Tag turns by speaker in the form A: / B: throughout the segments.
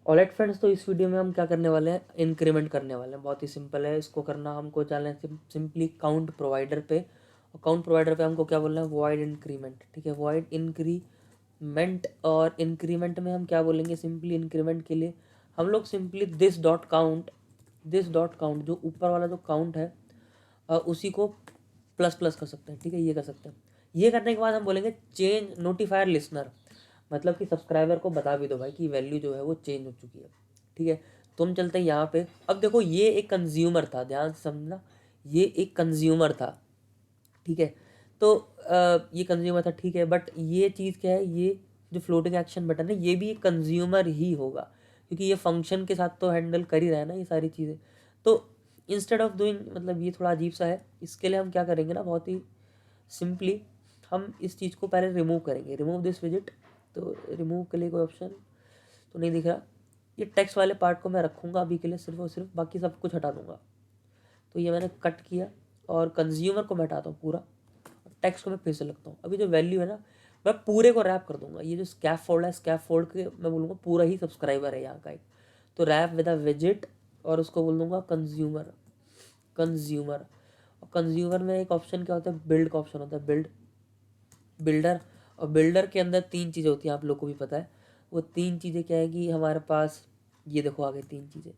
A: Alright friends, तो इस video में हम क्या करने वाले हैं, इंक्रीमेंट करने वाले हैं। बहुत ही सिंपल है, इसको करना हमको चलना है सिंपली काउंट प्रोवाइडर पे। और काउंट प्रोवाइडर पे हमको क्या बोलना है, वॉइड इंक्रीमेंट। ठीक है, वॉइड इंक्रीमेंट। और इंक्रीमेंट में हम क्या बोलेंगे, सिंपली इंक्रीमेंट के लिए हम लोग सिंपली दिस डॉट काउंट जो ऊपर वाला जो काउंट है उसी को प्लस प्लस कर सकते हैं। ठीक है, ये कर सकते हैं। ये करने के बाद हम बोलेंगे चेंज नोटिफायर लिसनर, मतलब कि सब्सक्राइबर को बता भी दो भाई कि वैल्यू जो है वो चेंज हो चुकी है। ठीक है, तो हम चलते हैं यहाँ पे। अब देखो, ये एक कंज्यूमर था, ध्यान से समझना, ये एक कंज्यूमर था। ठीक है, तो ये कंज्यूमर था, ठीक है, बट ये चीज़ क्या है, ये जो फ्लोटिंग एक्शन बटन है ये भी एक कंज्यूमर ही होगा, क्योंकि ये फंक्शन के साथ तो हैंडल कर ही रहा है ना ये सारी चीज़ें। तो इंस्टेड ऑफ डूइंग, मतलब ये थोड़ा अजीब सा है, इसके लिए हम क्या करेंगे ना, बहुत ही सिंपली हम इस चीज़ को पहले रिमूव करेंगे, रिमूव दिस विजिट। तो रिमूव के लिए कोई ऑप्शन तो नहीं दिख रहा। ये टेक्स्ट वाले पार्ट को मैं रखूँगा अभी के लिए सिर्फ और सिर्फ, बाकी सब कुछ हटा दूँगा। तो ये मैंने कट किया और कंज्यूमर को मैं हटाता हूँ पूरा, टेक्स्ट को मैं फिर से लिखता हूँ। अभी जो वैल्यू है ना, मैं पूरे को रैप कर दूंगा। ये जो स्कैफ फोल्ड है, स्कैफ फोल्ड के मैं बोलूँगा पूरा ही सब्सक्राइबर है यहाँ का एक। तो रैप विद अ विजिट, और उसको बोल दूंगा कंज्यूमर। कंज्यूमर और कंज्यूमर में एक ऑप्शन क्या होता है, बिल्ड का ऑप्शन होता है, बिल्डर। और बिल्डर के अंदर तीन चीज़ें होती हैं, आप लोग को भी पता है। वो तीन चीज़ें क्या है कि हमारे पास, ये देखो आगे तीन चीज़ें।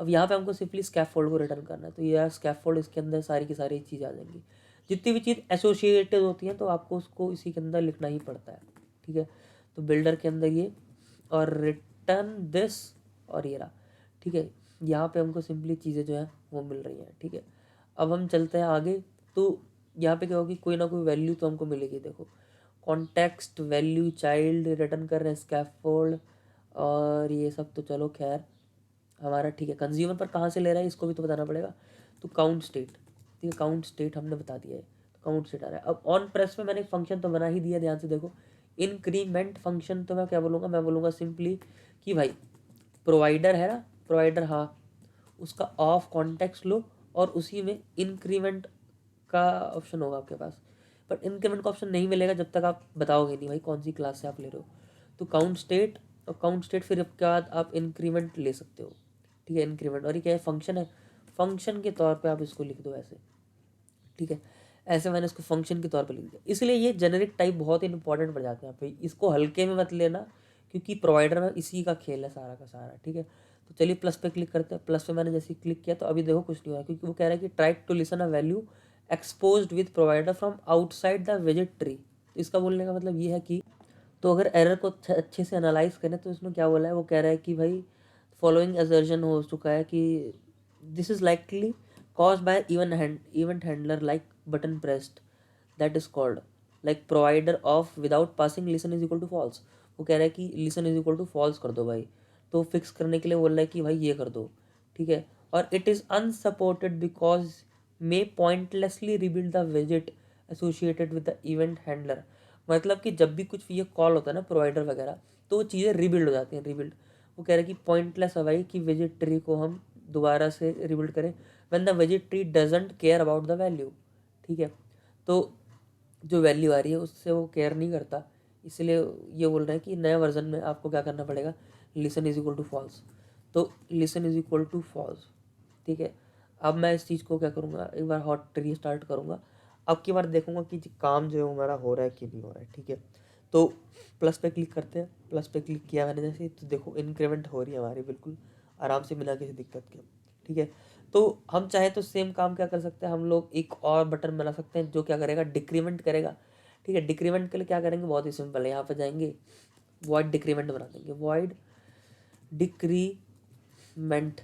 A: अब यहाँ पे हमको सिंपली स्कैफोल्ड को रिटर्न करना है, तो ये स्कैफोल्ड, इसके अंदर सारी की सारी चीज़ आ जाएंगी। जितनी भी चीज़ एसोसिएटेड होती हैं तो आपको उसको इसी के अंदर लिखना ही पड़ता है। ठीक है, तो बिल्डर के अंदर ये, और रिटर्न दिस, और ये रहा। ठीक है, यहाँ पे हमको सिंपली चीज़ें जो है वो मिल रही हैं। ठीक है, अब हम चलते हैं आगे। तो यहाँ पे क्या होगी, कोई ना कोई वैल्यू तो हमको मिलेगी। देखो, कॉन्टेक्स्ट वैल्यू चाइल्ड रिटर्न कर रहे हैं, स्कैफोल्ड और ये सब तो चलो खैर हमारा ठीक है। कंज्यूमर पर कहाँ से ले रहा है इसको भी तो बताना पड़ेगा। तो काउंट स्टेट, ठीक है, काउंट स्टेट हमने बता दिया है, तो काउंट स्टेट आ रहा है। अब ऑन प्रेस में मैंने एक फंक्शन तो बना ही दिया, ध्यान से देखो। इंक्रीमेंट फंक्शन तो मैं क्या बोलूँगा, मैं बोलूँगा सिंपली कि भाई प्रोवाइडर है ना, प्रोवाइडर, हाँ, उसका ऑफ कॉन्टेक्स्ट लो और उसी में इंक्रीमेंट का ऑप्शन होगा आपके पास। बट इंक्रीमेंट का ऑप्शन नहीं मिलेगा जब तक आप बताओगे नहीं भाई कौन सी क्लास से आप ले रहे हो। तो काउंट स्टेट, और काउंट स्टेट फिर उसके बाद आप इंक्रीमेंट ले सकते हो। ठीक है, इंक्रीमेंट, और ये क्या है, फंक्शन है, फंक्शन के तौर पे आप इसको लिख दो ऐसे। ठीक है, ऐसे मैंने इसको फंक्शन के तौर पे लिख दिया। इसलिए ये जेनेरिक टाइप बहुत ही इंपॉर्टेंट पड़ जाते हैं यहाँ पे, इसको हल्के में मत लेना, क्योंकि प्रोवाइडर में इसी का खेल है सारा का सारा। ठीक है, तो चलिए प्लस पे क्लिक करते हैं। प्लस पे मैंने जैसे क्लिक किया तो अभी देखो कुछ नहीं हुआ, क्योंकि वो कह रहा है कि try to listen a value exposed with provider from outside the visit tree. तो इसका बोलने का मतलब ये है कि, तो अगर एरर को अच्छे से एनालाइज करें तो इसमें क्या बोला है, वो कह रहा है कि भाई फॉलोइंग असर्जन हो चुका है कि this is likely caused by event handler like button pressed, that is called like provider of without passing listen is equal to false। वो कह रहा है कि listen is equal to false कर दो भाई। तो फिक्स करने के लिए बोल रहा है कि भाई ये कर दो। ठीक है, और it is unsupported because may pointlessly rebuild the widget associated with the event handler। मतलब कि जब भी कुछ ये कॉल होता है ना प्रोवाइडर वगैरह, तो वो चीज़ें रिबिल्ड हो जाती हैं, रिबिल्ड। वो कह रहा है कि पॉइंटलेस है भाई कि विजिट ट्री को हम दोबारा से रिबिल्ड करें when the visit tree doesn't care about the value. ठीक है, तो जो वैल्यू आ रही है उससे वो केयर नहीं करता, इसलिए ये बोल रहे हैं कि नए वर्जन में आपको क्या करना पड़ेगा, listen is equal to false. तो listen is equal to false. ठीक है, अब मैं इस चीज़ को क्या करूँगा, एक बार हॉट ट्री स्टार्ट करूँगा। अब की बार देखूँगा कि काम जो है हमारा हो रहा है कि नहीं हो रहा है। ठीक है, तो प्लस पे क्लिक करते हैं। प्लस पे क्लिक किया मैंने जैसे, तो देखो इंक्रीमेंट हो रही है हमारी बिल्कुल आराम से बिना किसी दिक्कत के। ठीक है, तो हम चाहे तो सेम काम क्या कर सकते हैं, हम लोग एक और बटन बना सकते हैं जो क्या करेगा, डिक्रीमेंट करेगा। ठीक है, डिक्रीमेंट के लिए क्या करेंगे, बहुत ही सिंपल है, यहाँ पे जाएंगे, वॉइड डिक्रीमेंट बना देंगे, वॉइड डिक्रीमेंट।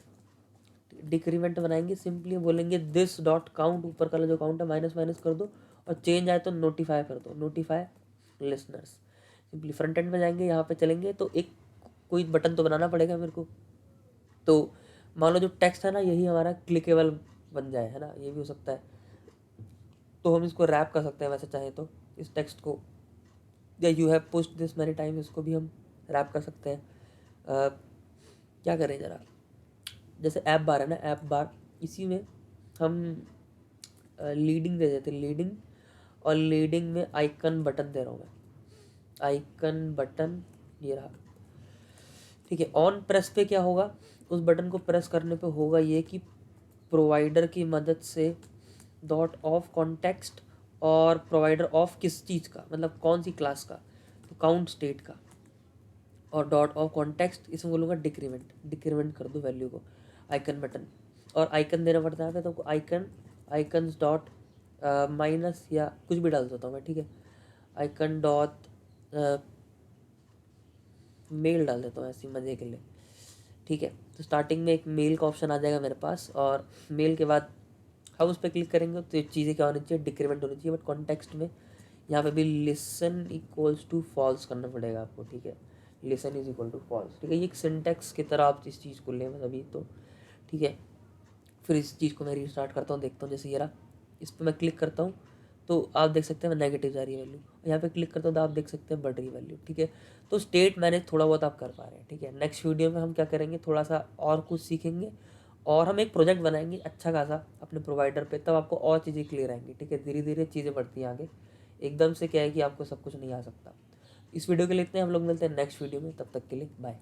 A: डिक्रीमेंट बनाएंगे, सिंपली बोलेंगे दिस डॉट काउंट, ऊपर का जो काउंट है माइनस माइनस कर दो, और चेंज आए तो नोटिफाई कर दो, notify listeners. Simply front end में जाएंगे, यहाँ पे चलेंगे तो एक कोई बटन तो बनाना पड़ेगा मेरे को। तो मान लो जो टेक्स्ट है ना यही हमारा क्लिकेबल बन जाए, है ना, ये भी हो सकता है। तो हम इसको रैप कर सकते हैं वैसे चाहे तो, इस टेक्स्ट को, या you have pushed this many time, इसको भी हम रैप कर सकते हैं। क्या करें ज़रा, जैसे ऐप बार है ना, ऐप बार, इसी में हम लीडिंग दे देते, लीडिंग। और लीडिंग में आइकन बटन दे रहा हूँ मैं, आइकन बटन, ये रहा। ठीक है। ऑन प्रेस पे क्या होगा, उस बटन को प्रेस करने पे होगा ये कि प्रोवाइडर की मदद से डॉट ऑफ कॉन्टेक्स्ट, और प्रोवाइडर ऑफ किस चीज़ का, मतलब कौन सी क्लास का, तो काउंट स्टेट का, और डॉट ऑफ कॉन्टेक्स्ट इसमें बोलूँगा डिक्रीमेंट, डिक्रीमेंट कर दो वैल्यू को, आइकन बटन, और आइकन देना पड़ता है तो आइकन, आइकन्स डॉट माइनस या कुछ भी डाल देता हूँ मैं, ठीक है। आइकन डॉट मेल डाल देता हूँ ऐसे मज़े के लिए, ठीक है। तो स्टार्टिंग में एक मेल का ऑप्शन आ जाएगा मेरे पास, और मेल के बाद हम उस पर क्लिक करेंगे तो ये चीज़ें क्या होनी चाहिए, डिक्रीमेंट होनी चाहिए। बट कॉन्टेक्स्ट में यहाँ पे भी लिसन इक्वल्स टू फॉल्स करना पड़ेगा आपको, ठीक है। Listen is equal to false, ठीक है। ये एक सिंटेक्स की तरह आप इस चीज़ को लें बस अभी तो, ठीक है। फिर इस चीज़ को मैं रीस्टार्ट करता हूँ, देखता हूँ जैसे ये रहा, इस पर मैं क्लिक करता हूँ तो आप देख सकते हैं मैं नेगेटिव जा रही है वैल्यू, यहाँ पे क्लिक करता हूँ तो आप देख सकते हैं बढ़ रही है वैल्यू, ठीक है। तो स्टेट मैनेज थोड़ा बहुत आप कर पा रहे हैं, ठीक है। नेक्स्ट वीडियो में हम क्या करेंगे, थोड़ा सा और कुछ सीखेंगे, और हम एक प्रोजेक्ट बनाएंगे अच्छा खासा अपने प्रोवाइडर पे, तब आपको और चीज़ें क्लियर आएंगी, ठीक है। धीरे धीरे चीज़ें बढ़ती हैं आगे, एकदम से क्या है कि आपको सब कुछ नहीं आ सकता। इस वीडियो के लिए इतने, हम लोग मिलते हैं नेक्स्ट वीडियो में, तब तक के लिए बाय।